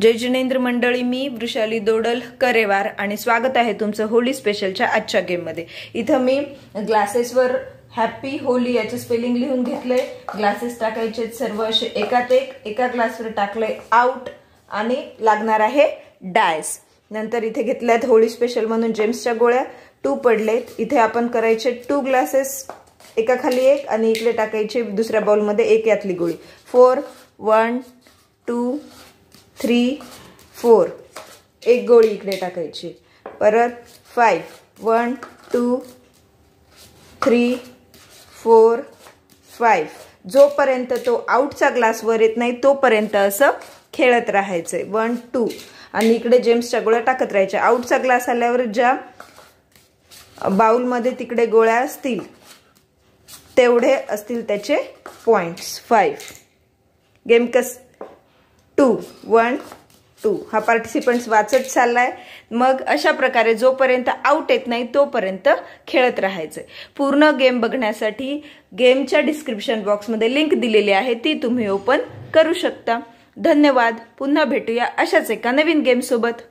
जय जिनेंद्र मंडळी, मी वृषाली दोडल करेवार आणि स्वागत आहे तुमचं होली स्पेशलच्या आजच्या गेम मध्ये। इथं मी ग्लासेसवर हॅपी होली याचे स्पेलिंग लिहून घेतले। ग्लासेस टाकायचे सर्व असे एकात एका ग्लासवर टाकले आउट आणि लागणार आहे डायस। नंतर इथे घेतल्यात होली स्पेशल म्हणून जेम्सच्या गोळ्या 2 पडलेत। इथे आपण करायचे 2 ग्लासेस एका खाली एक आणि इकडे टाकायचे दुसऱ्या बाउल मध्ये एक यातली गोळी। 4 1 2 3 4 एक गोळी इकडे टाकायची। परत 5 1 2 3 4 5 जोपर्यंत तो आउटचा ग्लास वर येत नाही तोपर्यंत असं खेळत राहायचंय। 1 2 आणि इकडे जेम्सच्या गोळ्या टाकत राहायच्या। आउटचा ग्लास आल्यावर ज्या बाउल मध्ये तिकडे गोळ्या असतील तेवढे असतील त्याचे पॉइंट्स। 5 गेम कस 2 1 2 हा पार्टिसिपंट्स वाचत चाललाय। मग अशा प्रकारे जोपर्यंत आउट येत नाही तोपर्यंत खेळत राहायचं। पूर्ण गेम बघण्यासाठी गेमच्या डिस्क्रिप्शन बॉक्स मध्ये लिंक दिलेली आहे, ती तुम्ही ओपन करू शकता। धन्यवाद। पुन्हा भेटूया अशाच एका नवीन गेम सोबत।